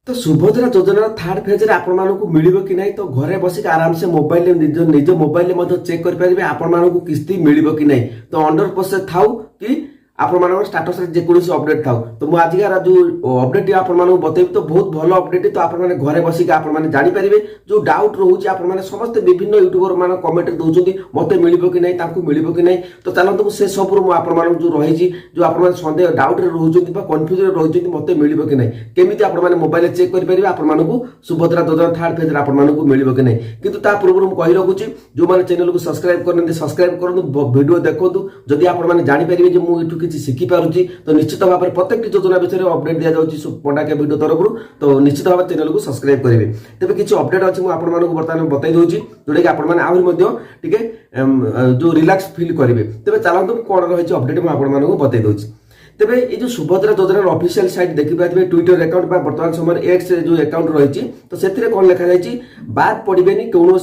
तो सुभद्रा योजना third phase रे आपण मानकु मिलिबो कि नहीं तो घरे बसिक आराम से मोबाइल निज मोबाइल में चेक कर पारे आपण मानकु किस्ती मिलिबो कि नहीं तो अंडर प्रोसेस थाउ कि आपण मानक स्टेटस रे जेकोसी अपडेट थाउ तो मु आजिकार जो अपडेट आपण मानक बतेबी तो बहुत भलो अपडेट तो आपण माने घरे बसिक आपण माने जानि परिबे जो डाउट रहउची आपण माने समस्त विभिन्न यूट्यूबर मान कमेंट दउचंती मते मिलिबो कि नहीं ताकू मिलिबो कि नहीं तो चलंतु से सब मु आपण मानक जो रहिची जो आपण माने संदेह डाउट रे रहउचंती बा कंफ्यूज रे रहउचंती मते मिलिबो कि नहीं केमिति आपण माने मोबाइल चेक कर परिबे आपण मानकु सुभद्रा योजना थर्ड फेज रे आपण मानकु मिलिबो कि नहीं किंतु ता पूर्व मु कहि रखुची जो माने चैनल को सब्सक्राइब करनते सब्सक्राइब करनु वीडियो देखंतु जदि आपण माने जानि परिबे जे मु इठु किछि सिखि पारुची तो निश्चित भाव में प्रत्येक योजना विषय अपडेट दिया जाउची पंडा के वीडियो तरफ तो निश्चित भाव चैनल को सब्सक्राइब करेंगे तेज किसी अपडेट अच्छी मुझे बर्तमान बताई दूसरी जोटा कि आपके जो रिलैक्स फील करेंगे तेज चलते कौन रही अपडेट मुझे बताई दूसरी तेरे ये जो सुभद्रा योजना ऑफिशियल साइट देखिए ट्विटर अकाउंट वर्तमान समय एक्स जो अकाउंट रही तो से कौन लिखा जाए बाद पड़े कौन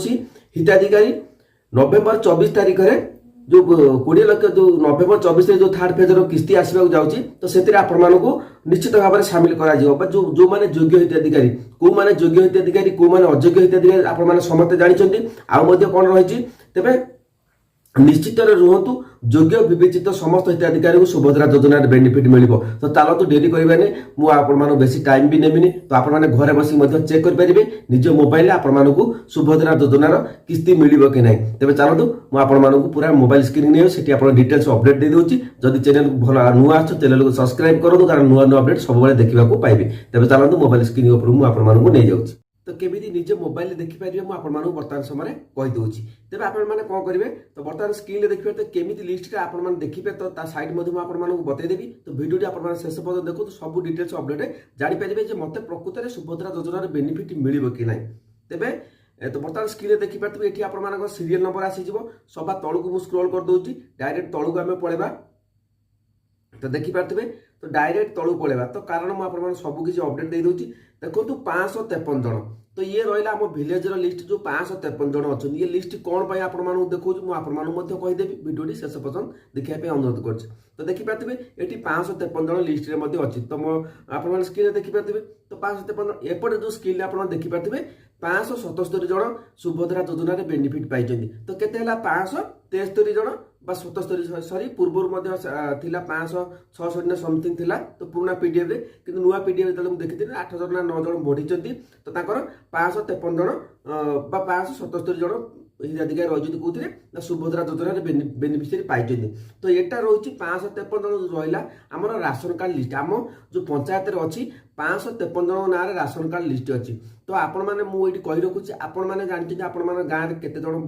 हिताधिकारी नवेम्बर 24 तारीख में जो 20 लाख जो नवेम्बर 24 जो थर्ड फेज किस्ती आसवा जाऊँगी तो से निश्चित भाव में सामिल कर जो मैंने योग्य हिताधिकारी कौ मैंने योग्य हिताधिकारी कौ मैंने अयोग्य हिताधिकारी आपने समस्ते जानते आउ कौन रही तेरे निश्चित रुहतु योग्य विवेचित समस्त हिताधिकारी को सुभद्रा योजना बेनिफिट मिल तो चलतु डेरी करें मुझे बेसी टाइम भी नेबिनी तो आपने घरे बस चेक करेंगे निज मोबाइल आपण सुभद्रा योजनार किस्ती मिल कि नहीं तेज चलतु मुझे पूरा मोबाइल स्क्रीन नहीं से डिटेल्स अपडेट दे दूसरी जदि चैनल भल नुआ आस चैनल को सब्सक्राइब करूँ कारण नुआ नुआ अपडेट सब देखा पाइबे तेज चलतु मोबाइल स्क्रीन मुझे नहीं जाऊँगी तो केमी निजे मोबाइल देखिपारे मुझे बर्तमान समय कहीदे तेज आप कौन करेंगे तो बर्तमान स्क्रीन देखिए तो केमी लिस्ट आप देखिए तो सैड बतईदेवी तो भिडियो आप शेष पर्यटन देखो तो सब डिटेल्स अपडेट जानीपारे मत प्रकृत में सुभद्रा योजनार बेनिफिट मिल कि ना तेरे तो बर्तमान स्क्रीन देखिपारे ये आप सीरियल नंबर आसीज सभा तलू को स्क्रोल कर दूसरी डायरेक्ट तलू को आम पड़ेगा तो देखिपारे तो डायरेक्ट तलू पड़ेगा तो कारण मुझे सबकि अपडेट दे दूसरी देखो 553 जन तो ये रहा आम भिलेजर लिस्ट जो 553 जन अच्छा ये लिस्ट कौन पर आप देखो मुझे कहीदेवी भिडियो शेष पर्यटन देखापी अनुरोध कर तो देखिपारे ये 553 जन लिस्ट अच्छी तो आप स्क्रीन देखिपारे तो 553 एपटे जो स्क्रीन आप देखिपारे 577 जन सुभद्रा योजना बेनिफिट पाई तो केते 573 जन 77 सरी पूर्व 566 समथिंग थिला तो पुराना पीडीएफ रे किंतु नुआ पीडीएफ जो देखी 8 जन ना 9 जन बढ़ी तो 553 जन 577 जन हिताधिकारी रही कौन सुभद्रा योजना बेनिफिशियरी पाई तो यहाँ रही 553 जन रहा आमर राशन कार्ड लिस्ट आम जो पंचायत अच्छी 553 जन ना राशन कार्ड लिस्ट अच्छी तो आपण मैंने मुझे कही रखुच्छी आपण मैंने जानते आपण मैंने गाँव में केते जन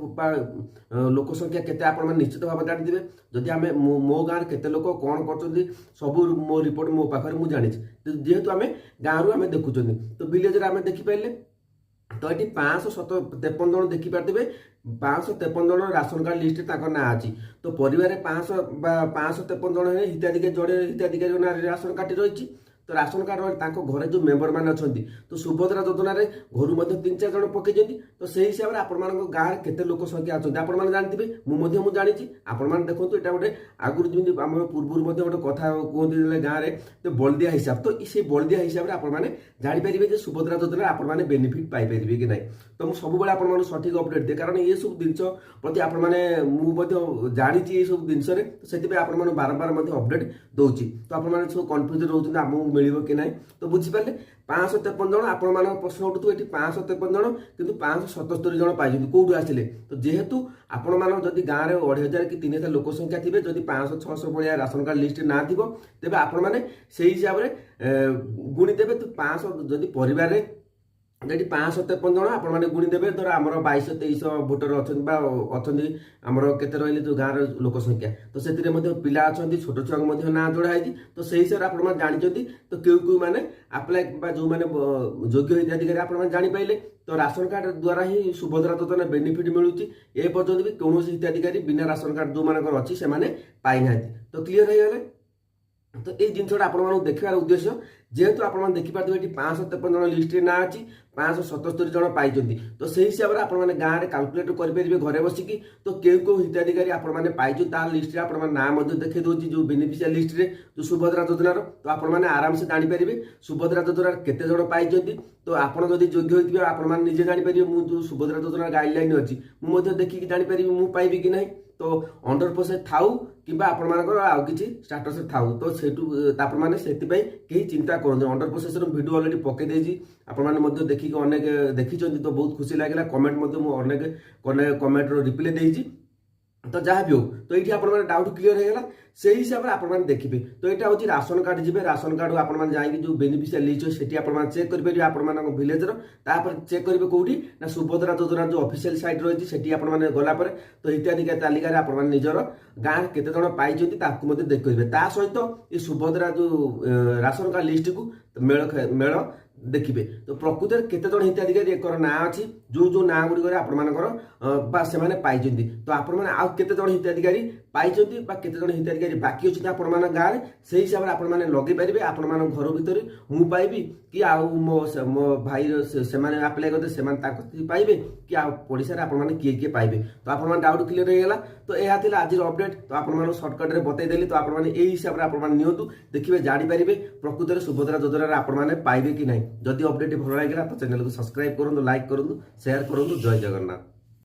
लोक संख्या केते आपण मैंने निश्चित भाव जानते जदि आम मो गाँव केते लोक कौन कर सब मो रिपोर्ट मो पाखे मुझे जानी जेहेतु आम गाँव आम देखुं तो विलेज आम देखिपारे तो ये 553 जन देखिपारे 553 जन राशन कार्ड लिस्ट ना अच्छी तो परिवार 553 जन हिताधिकारी जड़े हिताधिकारी राशन कार्ड रही तो राशन कार्ड घरे जो मेम्बर मैंने अच्छा तो सुभद्रा योजना घर 3-4 जन पकई तो से हिसाब से आपण गाँव में केते लोक संख्या अच्छा आपने जानते मुझे जानी आपण देखो यहाँ गोटे आगुरी जमी आम पूर्व गोटे कथा कहते गाँव में तो बलदिया हिसाब तो से बलदिया हिसाब से आपने जानीपारे सुभद्रा योजना आपने बेनिफिट पाइपर कि ना तो मुझे सब आप सठिक अपडेट दिए कारण ये सब जिन प्रति आपने मुझे जानी ये सब जिनसे तो आप बारंबार अपडेट दूसरी तो आपने सब कन्फ्यूज रोच आमको मिल कि ना तो बुझीपारे 553 जन आपण प्रश्न उठू ये 553 जन कि 577 जन पाई कौटू आसिले तो जेहेतु आपण जदि गाँव में 2,500 कि 3,000 लोक संख्या थे जदि 500-600 भाया राशन कार्ड लिस्ट ना थी तेज आपण मैंने से हिसाब से गुणी देवे तो 500 जदि परिवार ये 553 जन आपने गुणीदेवे धर आम 2200-2300 भोटर अच्छा आमर केते रही जो गाँव लोक संख्या तो से पिला अच्छा छोट छुआ ना जोड़ा है तो से हिसाब से आप जानते तो क्यों क्यों मैंने आप्लाय जो मैंने योग्य हिताधिकारी आप जापारे तो राशन कार्ड द्वारा ही सुभद्रा योजना बेनिफिट मिलूँ ए पर्यटन भी कौन हिताधिकारी बिना राशन कार्ड जो मान अच्छी से पाई ना तो क्लीयर हो गले। তো এই জিনিসটা আপনার দেখার উদ্দেশ্য যেহেতু আপনার দেখিপারে এটি 553 জন লিস্টে না আছে 577 জন পাইছেন তো সেই হিসাবে আপনার গাঁরে ক্যালকুলেট করে ঘরে বসিকি তো কেউ হিতাধিকারী আপনার পাইছেন তার লিস্টে আপনার না দেখে দেଉଛି যে বেনিফিସିଆরি লিস্টে যে সুভদ্রা যোজনার তো আপনার আরামসে জাঁপারে সুভদ্রা যোজনার কেতে জন পাইছেন তো আপনার যদি যোগ্য হয়ে আপনার নিজে জাঁপারে মু যে সুভদ্রা যোজনার গাইডলাইন ଅଛି ମୁଁ ଦେଖିକି ଜାଣିପାରିବି ମୁଁ ପାଇବି କି ନାହିଁ তো 100% থাউ কিংবা আপনার আউ কিছু স্টাটসে থাউ তো সেটু তারপর মানে সেপাই কেহি চিন্তা করুন 100% ভিডিও অলরেডি পকাই দিয়েছি আপনার দেখিকি অনেক দেখিছেন তো বহুত খুশি লাগিলা কমেন্ট মু অনেক কমেন্টর রিপ্লাই দিয়েছি তো যা বি হোক তো এইটি আপনার ডাউট ক্লিয়ার হয়ে গেল সেই হিসাবে আপনার দেখবে তো এটা হচ্ছে রাশন কার্ড যাবে রাশন কার্ড আপনার যাই যে বেনিফিସିଆরি লিস্ট সেটি আপনার চেক করে আপনার ভিলেজর তারপরে চেক করবে কোটি না সুভদ্রা যোজনার যে অফিসিয়াল সাইট রয়েছে সেটি আপনার গলাপরে তো হিতাধিকারী তালিকায় আপনার নিজের গাঁ কেতে জন পাইছেন তাকে মধ্যে দেখবে তা সহিত এই সুভদ্রা যে রাশন কার্ড লিস্টকু মেল ଦେଖିବେ ତ ପ୍ରକୃତରେ କେତେ ଜଣ ହିତାଧିକାରୀ ଏକର ନାଁ ଅଛି ଯୋଉ ନାଁ ଗୁଡ଼ିକରେ ଆପଣମାନଙ୍କର ବା ସେମାନେ ପାଇଛନ୍ତି ତ ଆପଣମାନେ ଆଉ କେତେ ଜଣ ହିତାଧିକାରୀ ପାଇଛନ୍ତି ବା କେତେ ଜଣ ହିତାଧିକାରୀ ବାକି ଅଛନ୍ତି ଆପଣମାନଙ୍କ ଗାଁରେ ସେଇ ହିସାବରେ ଆପଣମାନେ ଲଗେଇ ପାରିବେ ଆପଣମାନଙ୍କ ଘର ଭିତରେ ମୁଁ ପାଇବି କି ଆଉ ମୋ ଭାଇର ସେମାନେ ଆପ୍ଲାଏ କରିବେ ସେମାନେ ତାଙ୍କ ପାଇବେ କି ଆଉ ପଡ଼ିଶାରେ ଆପଣମାନେ କିଏ ପାଇବେ ତ ଆପଣମାନେ ଡାଉଟ୍ କ୍ଲିୟର ହେଇଗଲା ତ ଏହା ଥିଲା ଆଜିର ଅପଡେଟ୍ ତ ଆପଣମାନଙ୍କୁ ସର୍ଟକଟ୍ରେ ବତେଇଦେଲି ତ ଆପଣମାନେ ଏଇ ହିସାବରେ ଆପଣମାନେ ନିଅନ୍ତୁ ଦେଖିବେ ଜାଣିପାରିବେ ପ୍ରକୃତରେ ସୁଭଦ୍ରା ଯୋଜନାରେ ଆପଣମାନେ ପାଇବେ କି ନାହିଁ ଯଦି ଅପଡେଟ୍ ଭଲ ଲାଗିଲା ତ ଚ୍ୟାନେଲକୁ ସବସ୍କ୍ରାଇବ କରନ୍ତୁ ଲାଇକ୍ କରନ୍ତୁ ସେୟାର କରନ୍ତୁ ଜୟ ଜଗନ୍ନାଥ।